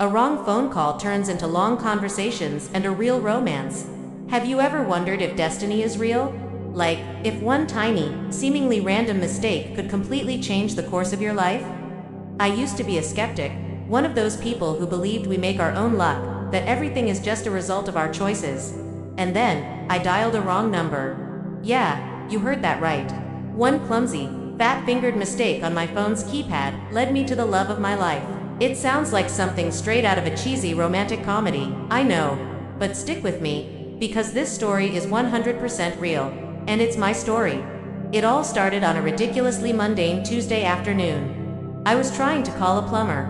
A wrong phone call turns into long conversations and a real romance. Have you ever wondered if destiny is real? Like, if one tiny, seemingly random mistake could completely change the course of your life? I used to be a skeptic, one of those people who believed we make our own luck, that everything is just a result of our choices. And then, I dialed a wrong number. Yeah, you heard that right. One clumsy, fat-fingered mistake on my phone's keypad led me to the love of my life. It sounds like something straight out of a cheesy romantic comedy, I know. But stick with me, because this story is 100% real. And it's my story. It all started on a ridiculously mundane Tuesday afternoon. I was trying to call a plumber.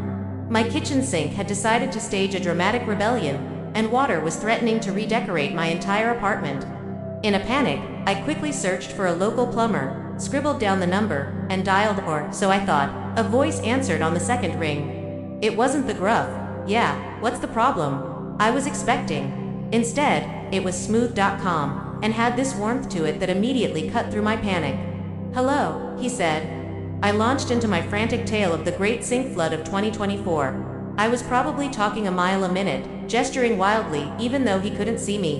My kitchen sink had decided to stage a dramatic rebellion, and water was threatening to redecorate my entire apartment. In a panic, I quickly searched for a local plumber, scribbled down the number, and dialed, or so I thought. A voice answered on the second ring. It wasn't the gruff, "Yeah, what's the problem?" I was expecting. Instead, it was smooth.com. And had this warmth to it that immediately cut through my panic. "Hello," he said. I launched into my frantic tale of the great sink flood of 2024. I was probably talking a mile a minute, gesturing wildly, even though he couldn't see me.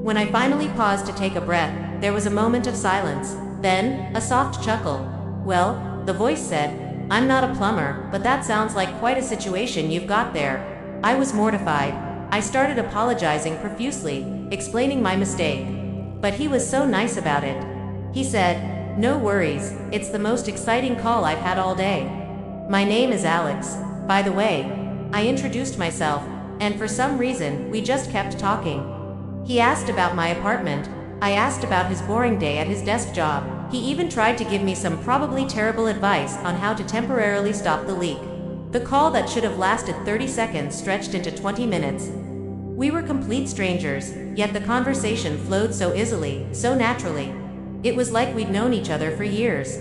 When I finally paused to take a breath, there was a moment of silence, then a soft chuckle. "Well," the voice said, "I'm not a plumber, but that sounds like quite a situation you've got there." I was mortified. I started apologizing profusely, explaining my mistake. But he was so nice about it. He said, "No worries, it's the most exciting call I've had all day. My name is Alex, by the way." I introduced myself, and for some reason, we just kept talking. He asked about my apartment. I asked about his boring day at his desk job. He even tried to give me some probably terrible advice on how to temporarily stop the leak. The call that should have lasted 30 seconds stretched into 20 minutes. We were complete strangers, yet the conversation flowed so easily, so naturally. It was like we'd known each other for years.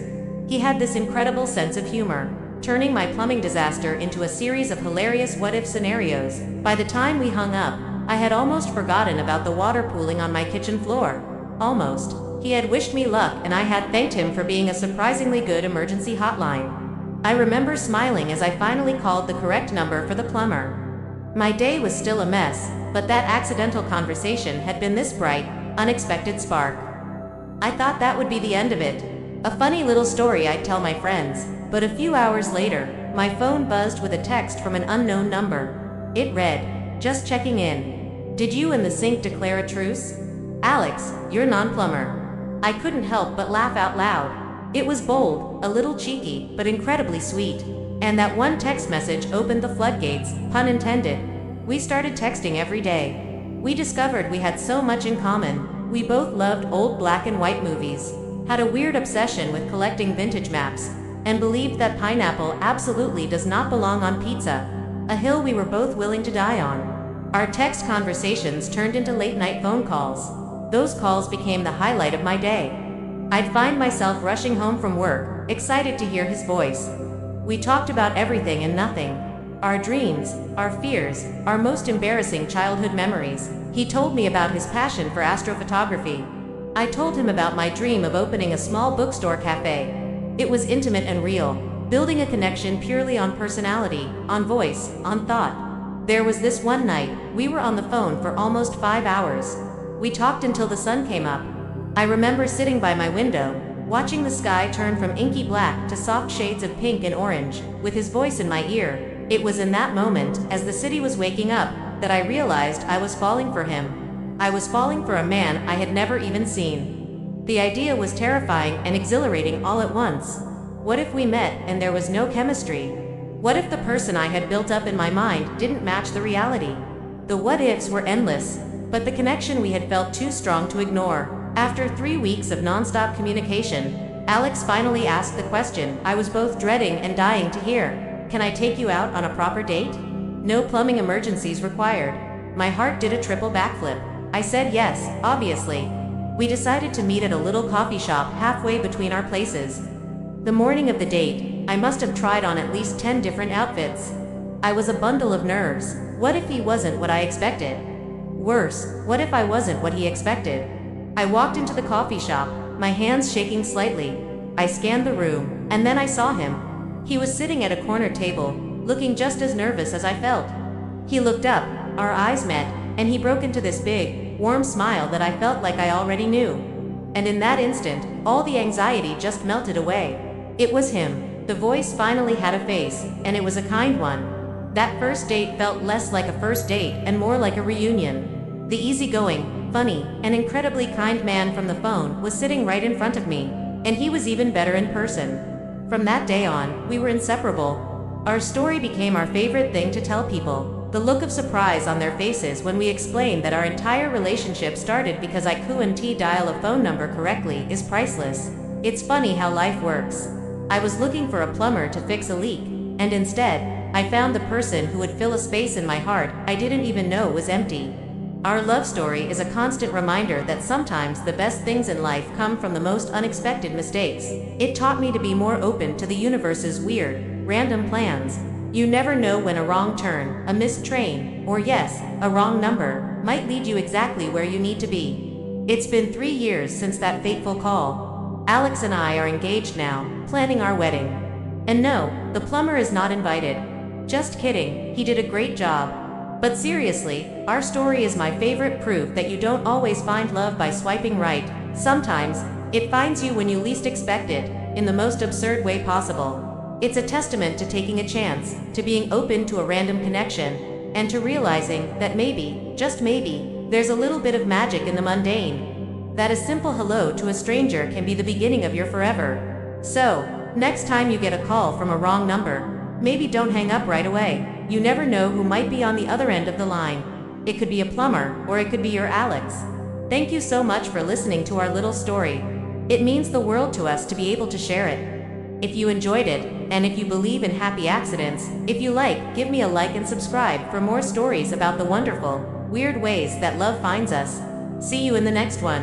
He had this incredible sense of humor, turning my plumbing disaster into a series of hilarious what-if scenarios. By the time we hung up, I had almost forgotten about the water pooling on my kitchen floor. Almost. He had wished me luck, and I had thanked him for being a surprisingly good emergency hotline. I remember smiling as I finally called the correct number for the plumber. My day was still a mess, but that accidental conversation had been this bright, unexpected spark. I thought that would be the end of it. A funny little story I'd tell my friends. But a few hours later, my phone buzzed with a text from an unknown number. It read, "Just checking in. Did you and the sink declare a truce? Alex, you're non-plumber." I couldn't help but laugh out loud. It was bold, a little cheeky, but incredibly sweet. And that one text message opened the floodgates, pun intended. We started texting every day. We discovered we had so much in common. We both loved old black and white movies, had a weird obsession with collecting vintage maps, and believed that pineapple absolutely does not belong on pizza, a hill we were both willing to die on. Our text conversations turned into late-night phone calls. Those calls became the highlight of my day. I'd find myself rushing home from work, excited to hear his voice. We talked about everything and nothing. Our dreams, our fears, our most embarrassing childhood memories. He told me about his passion for astrophotography. I told him about my dream of opening a small bookstore cafe. It was intimate and real, building a connection purely on personality, on voice, on thought. There was this one night, we were on the phone for almost 5 hours. We talked until the sun came up. I remember sitting by my window, watching the sky turn from inky black to soft shades of pink and orange, with his voice in my ear. It was in that moment, as the city was waking up, that I realized I was falling for him. I was falling for a man I had never even seen. The idea was terrifying and exhilarating all at once. What if we met and there was no chemistry? What if the person I had built up in my mind didn't match the reality? The what-ifs were endless, but the connection we had felt too strong to ignore. After 3 weeks of non-stop communication, Alex finally asked the question I was both dreading and dying to hear. "Can I take you out on a proper date? No plumbing emergencies required." My heart did a triple backflip. I said yes, obviously. We decided to meet at a little coffee shop halfway between our places. The morning of the date, I must have tried on at least 10 different outfits. I was a bundle of nerves. What if he wasn't what I expected? Worse, what if I wasn't what he expected? I walked into the coffee shop, my hands shaking slightly. I scanned the room, and then I saw him. He was sitting at a corner table, looking just as nervous as I felt. He looked up, our eyes met, and he broke into this big, warm smile that I felt like I already knew. And in that instant, all the anxiety just melted away. It was him. The voice finally had a face, and it was a kind one. That first date felt less like a first date and more like a reunion. The easygoing, funny, and incredibly kind man from the phone was sitting right in front of me, and he was even better in person. From that day on, we were inseparable. Our story became our favorite thing to tell people. The look of surprise on their faces when we explained that our entire relationship started because I couldn't dial a phone number correctly is priceless. It's funny how life works. I was looking for a plumber to fix a leak, and instead, I found the person who would fill a space in my heart I didn't even know was empty. Our love story is a constant reminder that sometimes the best things in life come from the most unexpected mistakes. It taught me to be more open to the universe's weird, random plans. You never know when a wrong turn, a missed train, or yes, a wrong number, might lead you exactly where you need to be. It's been 3 years since that fateful call. Alex and I are engaged now, planning our wedding. And no, the plumber is not invited. Just kidding, he did a great job. But seriously, our story is my favorite proof that you don't always find love by swiping right. Sometimes, it finds you when you least expect it, in the most absurd way possible. It's a testament to taking a chance, to being open to a random connection, and to realizing that maybe, just maybe, there's a little bit of magic in the mundane. That a simple hello to a stranger can be the beginning of your forever. So, next time you get a call from a wrong number, maybe don't hang up right away. You never know who might be on the other end of the line. It could be a plumber, or it could be your Alex. Thank you so much for listening to our little story. It means the world to us to be able to share it. If you enjoyed it, and if you believe in happy accidents, if you like, give me a like and subscribe for more stories about the wonderful, weird ways that love finds us. See you in the next one.